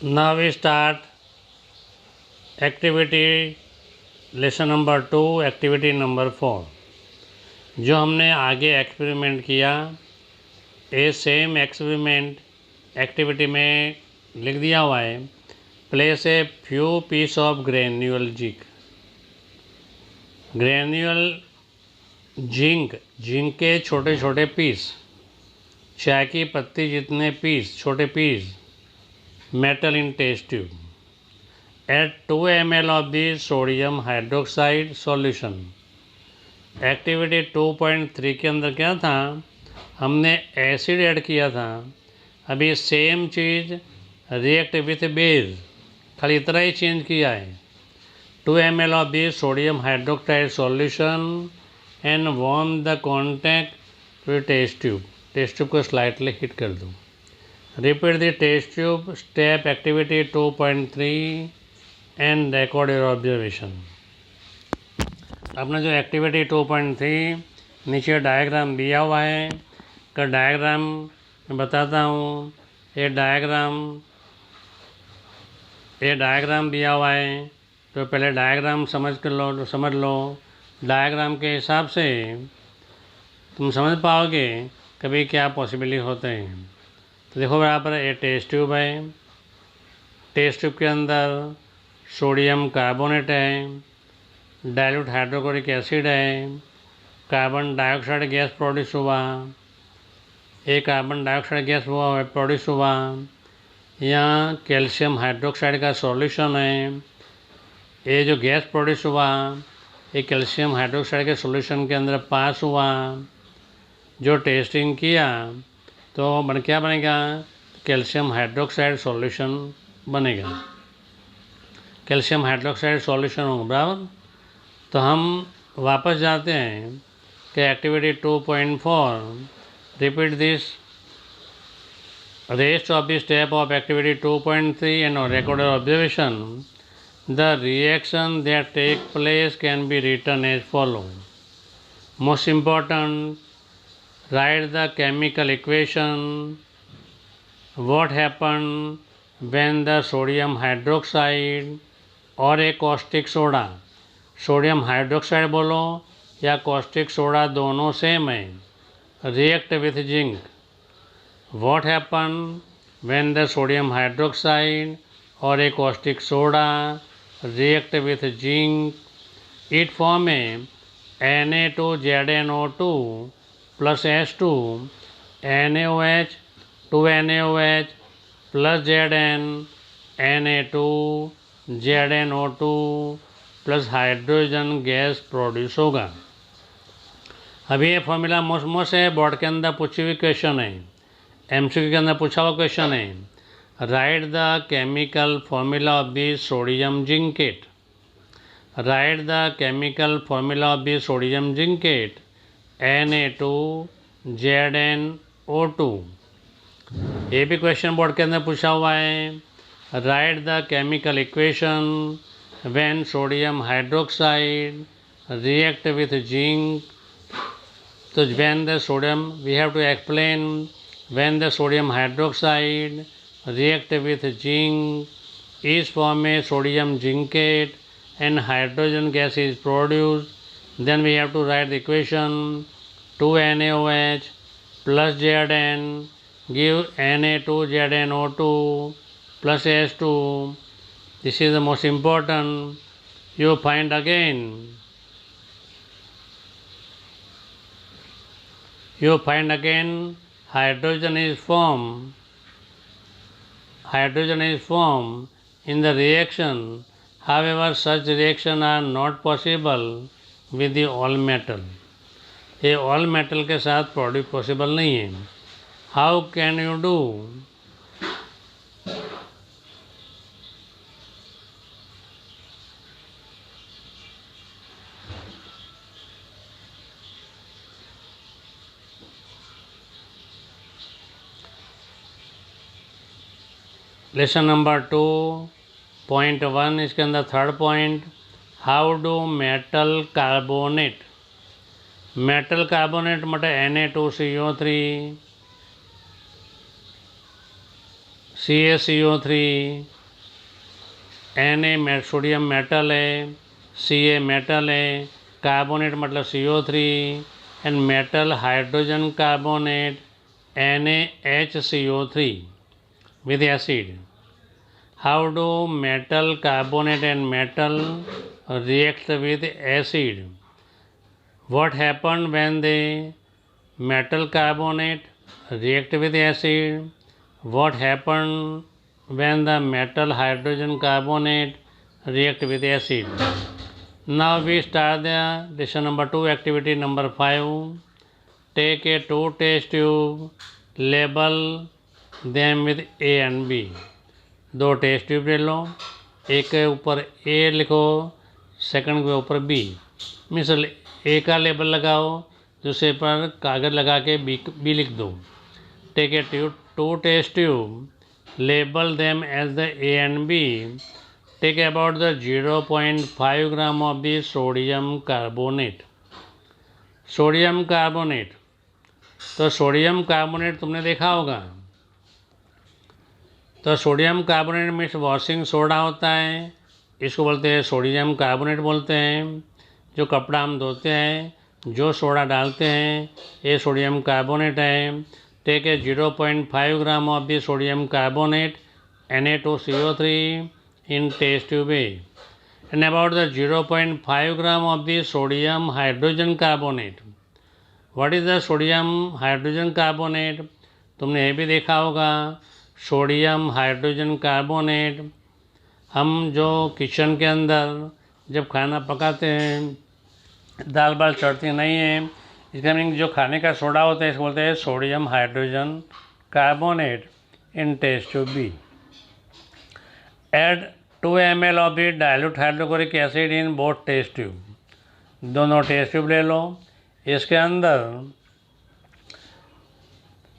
Now we start activity lesson number 2, activity number 4. जो हमने आगे एक्सपेरिमेंट किया ये सेम एक्सपेरिमेंट एक्टिविटी में लिख दिया हुआ है. Place a few piece of granule zinc के छोटे छोटे पीस, चाय की पत्ती जितने पीस, छोटे piece metal in test tube. Add 2 ml of the sodium hydroxide solution. Activity 2.3 के अंदर क्या था, हमने एसिड ऐड किया था. अभी same cheese react with base, खाली इतना ही चेंज किया है. 2 ml of the sodium hydroxide solution and warm the contact to the test tube. Test tube को स्लाइटली हीट कर दो. Repeat the test tube step activity 2.3 and record your observation. अपना जो activity 2.3 नीचे डायग्राम दिया हुआ है, का डायग्राम मैं बताता हूँ. ये डायग्राम दिया हुआ है तो पहले डायग्राम समझ लो. डायग्राम के हिसाब से तुम समझ पाओगे कभी क्या पॉसिबिलिटी होते हैं. तो देखो बराबर ये टेस्ट ट्यूब है. टेस्ट ट्यूब के अंदर सोडियम कार्बोनेट है, डाइल्यूट हाइड्रोक्लोरिक एसिड है, कार्बन डाइऑक्साइड गैस प्रोड्यूस हुआ. एक कार्बन डाइऑक्साइड गैस प्रोड्यूस हुआ. यहाँ कैल्शियम हाइड्रोक्साइड का सॉल्यूशन है. ये जो गैस प्रोड्यूस हुआ ये कैल्शियम हाइड्रोक्साइड के सॉल्यूशन के अंदर पास हुआ. जो टेस्टिंग किया तो क्या बनेगा, कैल्शियम हाइड्रोक्साइड सॉल्यूशन बनेगा. कैल्शियम हाइड्रोक्साइड सॉल्यूशन होगा बराबर. तो हम वापस जाते हैं कि activity 2.4 repeat this rest of the step of activity 2.3 and record observation. The reaction that take place can be written as follow. Most important, write the chemical equation. What happened when the sodium hydroxide और एक caustic soda, sodium hydroxide बोलो या caustic soda दोनों same है, react with zinc. What happened when the sodium hydroxide और एक caustic soda react with zinc? It form a Na2ZnO2 plus H2 NaOH 2 NaOH plus Zn Na2 ZnO2 plus hydrogen gas produce होगा. अभी ये formula most है, board के अंदर पूछी हुई क्वेश्चन है, एमसीक्यू के अंदर पूछा हुआ क्वेश्चन है. Write the chemical formula of the sodium zincate. Right the chemical formula of the sodium zincate Na2ZnO2. ये भी क्वेश्चन बोर्ड के अंदर पूछा हुआ है. Write the chemical equation when sodium hydroxide react with zinc. तो when the sodium we have to explain when the sodium hydroxide react with zinc is form a sodium zincate and hydrogen gas is produced. Then we have to write the equation 2 NaOH plus Zn give Na2ZnO2 plus H2. This is the most important. You find again hydrogen is formed in the reaction. However, such reaction are not possible with the all metal. ये all metal के साथ produce possible नहीं है. How can you do? Lesson number 2.1 इसके अंदर third point, how do metal carbonate માટે Na2CO3 CaCO3, Na sodium metal है, Ca metal है, कार्बोनेट मतलब CO3 and metal hydrogen carbonate NaHCO3 with acid. How do metal carbonate and metal react with acid? What happened when the metal carbonate react with acid? What happened when the metal hydrogen carbonate react with acid? Now we start the lesson number 2, activity number 5. Take a 2 test tube, label them with A and B. 2 test tube ले लो, एक के ऊपर ए लिखो, second के ऊपर B. मिसल ए का label लगाओ, दूसरे पर कागज़ लगा के बी लिख दो। Take a 2 test tube, label them as the A and B. Take about the 0.5 gram of the sodium carbonate. Sodium carbonate, तो सोडियम कार्बोनेट तुमने देखा होगा। तो sodium carbonate means washing soda होता है, इसको बोलते हैं सोडियम कार्बोनेट बोलते हैं। जो कपड़ा हम धोते हैं, जो सोडा डालते हैं, ये सोडियम कार्बोनेट है। Take a 0.5 gram of the sodium carbonate Na2CO3 in test tube A and about the 0.5 gram of the sodium hydrogen carbonate. What is the sodium hydrogen carbonate? तुमने ये भी देखा होगा, सोडियम हाइड्रोजन कार्बोनेट हम जो kitchen के अंदर जब खाना पकाते हैं, दाल बाल चढ़ती नहीं है, इसका मीनिंग जो खाने का सोडा होता है इसको बोलते हैं sodium hydrogen carbonate in test tube B. Add 2 ml of the dilute hydrochloric acid in both test tube. दोनों टेस्ट ट्यूब ले लो, इसके अंदर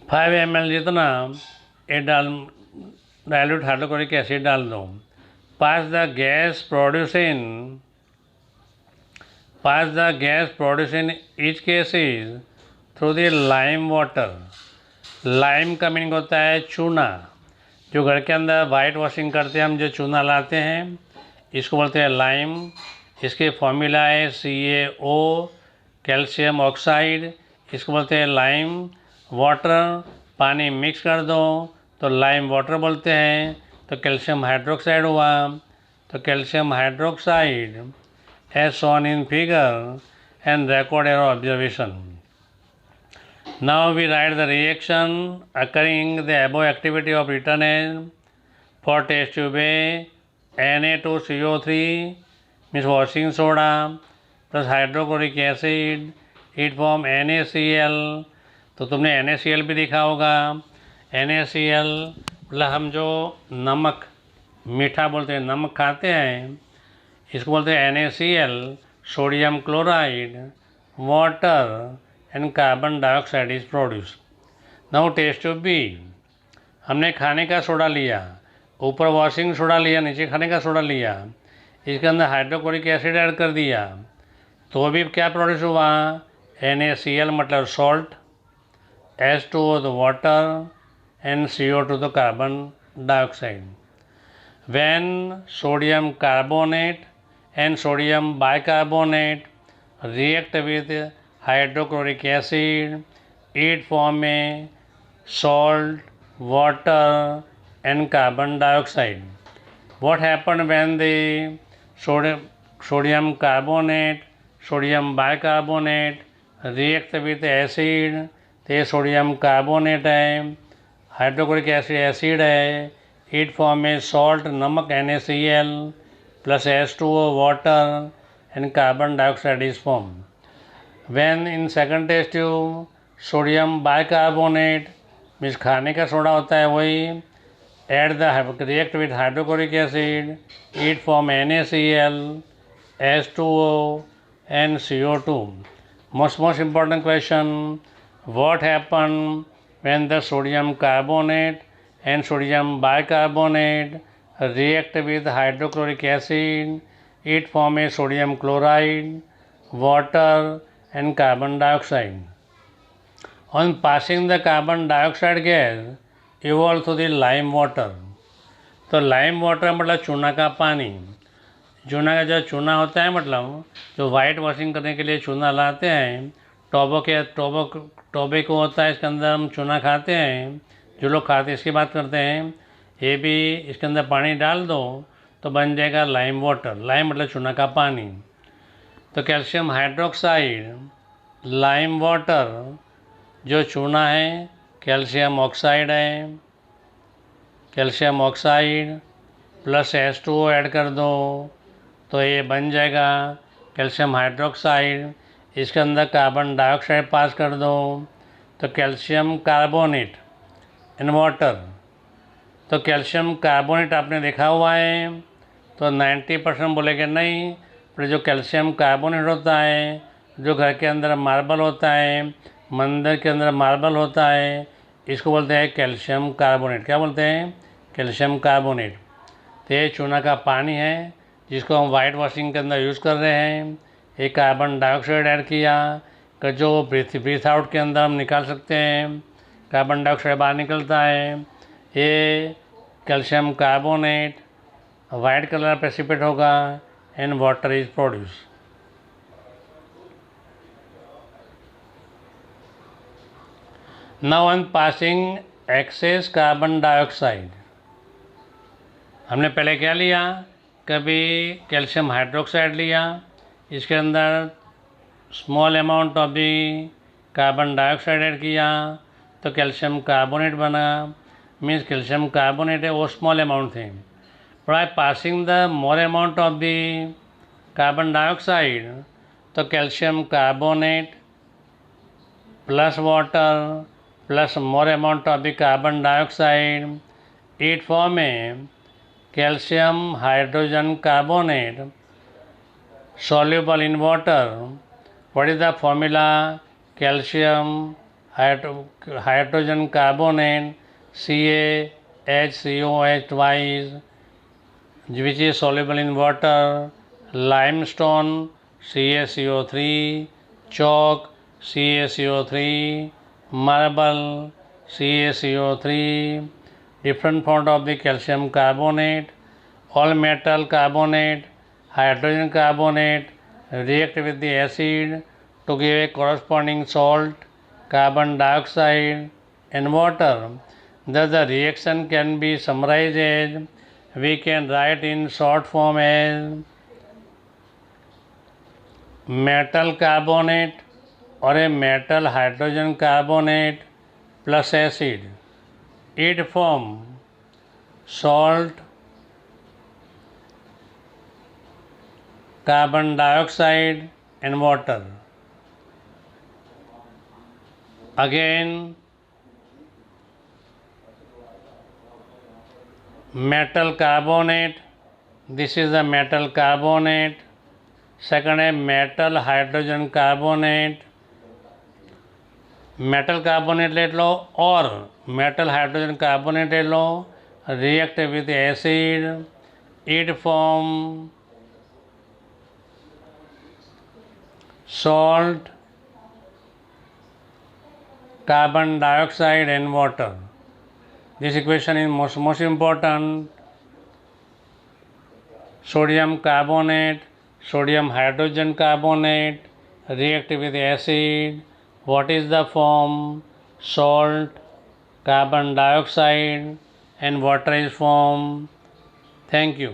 5 ml जितना डाइल्यूट हाइड्रोक्लोरिक एसिड डाल दो। Pass the gas produce in each cases through the lime water. Lime का meaning होता है चूना। जो घर के अंदर वाइट वॉशिंग करते हैं हम, जो चूना लाते हैं, इसको बोलते हैं लाइम। इसके फॉर्मूला है CaO, कैल्शियम ऑक्साइड, इसको बोलते हैं लाइम वाटर। पानी मिक्स कर दो तो लाइम वाटर बोलते हैं। तो कैल्शियम हाइड्रोक्साइड हुआ। तो calcium hydroxide as shown in figure and record your observation. Now we write the reaction occurring the above activity of written as for test tube A Na2CO3 means washing soda plus hydrochloric acid, it form NaCl। तो तुमने NaCl भी देखा होगा। NaCl मतलब हम जो नमक, मीठा बोलते हैं, नमक खाते हैं, इसको बोलते हैं NaCl। Sodium chloride, water and carbon dioxide is produce. Now test tube B. हमने खाने का सोडा लिया, ऊपर वॉशिंग सोडा लिया, नीचे खाने का सोडा लिया, इसके अंदर हाइड्रोक्लोरिक एसिड ऐड कर दिया, तो अभी क्या प्रोड्यूस हुआ? NaCl मतलब salt, H2O the water and CO2 the carbon dioxide. When sodium carbonate and sodium bicarbonate react with hydrochloric acid, it form a salt, water and carbon dioxide. What happened when the sodium carbonate, sodium bicarbonate react with acid? तो ये sodium carbonate है, hydrochloric acid है, it form a salt, नमक NaCl plus H2O water and carbon dioxide is form. When in second test tube sodium bicarbonate means खाने का soda होता है वही, add the react with hydrochloric acid, it form NaCl, H2O and CO2. Most important question, what happened when the sodium carbonate and sodium bicarbonate react with hydrochloric acid? It form a sodium chloride, water and carbon dioxide. On passing the carbon dioxide gas, evolve through the lime water. तो lime water मतलब चूना का पानी। चूना का जो चूना होता है मतलब जो वाइट वॉशिंग करने के लिए चूना लाते हैं, टोबे को होता है, इसके अंदर हम चूना खाते हैं। जो लोग खाते हैं इसकी बात करते हैं। ये भी इसके अंदर पानी डाल दो तो बन जाएगा लाइम वाटर। लाइम मतलब चूना का पानी। तो कैल्शियम हाइड्रोक्साइड, लाइम वाटर, जो चूना है कैल्शियम ऑक्साइड है, calcium oxide plus H2O add कर दो तो ये बन जाएगा कैल्शियम हाइड्रोक्साइड। इसके अंदर कार्बन डाइऑक्साइड पास कर दो तो कैल्शियम कार्बोनेट इन वाटर। तो कैल्शियम कार्बोनेट आपने देखा हुआ है तो 90% बोलेंगे नहीं, पर जो कैल्शियम कार्बोनेट होता है, जो घर के अंदर मार्बल होता है, मंदिर के अंदर मार्बल होता है, इसको बोलते हैं कैल्शियम कार्बोनेट। क्या बोलते हैं? Calcium carbonate. तो ये चूना का पानी है जिसको हम वाइट वॉशिंग के अंदर यूज़ कर रहे हैं। एक कार्बन डाइऑक्साइड ऐड किया कि जो ब्रीथ आउट के अंदर हम निकाल सकते हैं, कार्बन डाइऑक्साइड बाहर निकलता है। ये calcium carbonate white colour precipitate होगा and water is produce. Now on passing excess carbon dioxide, हमने पहले क्या लिया? कभी कैल्शियम हाइड्रोक्साइड लिया, इसके अंदर small amount of the carbon dioxide add किया तो कैल्शियम कार्बोनेट बना। मीन्स कैल्शियम कार्बोनेट है वो स्मॉल अमाउंट थे। By passing the more amount of the carbon dioxide तो calcium carbonate plus water plus more amount of the carbon dioxide it form a calcium hydrogen carbonate soluble in water. What is the formula? Calcium hydrogen carbonate CaHCOH twice, which is soluble in water. Limestone CaCO3, chalk CaCO3, marble CaCO3, different form of the calcium carbonate. All metal carbonate, hydrogen carbonate react with the acid to give a corresponding salt, carbon dioxide and water. Thus the reaction can be summarized as, we can write in short form as metal carbonate or a metal hydrogen carbonate plus acid. It form salt, carbon dioxide and water. Again metal carbonate, this is the metal carbonate. Second है metal hydrogen carbonate. Metal carbonate ले लो और metal hydrogen carbonate ले लो, react with acid, it form salt, carbon dioxide and water. This equation is most important. Sodium carbonate, sodium hydrogen carbonate react with acid. What is the form? Salt, carbon dioxide and water is formed. Thank you.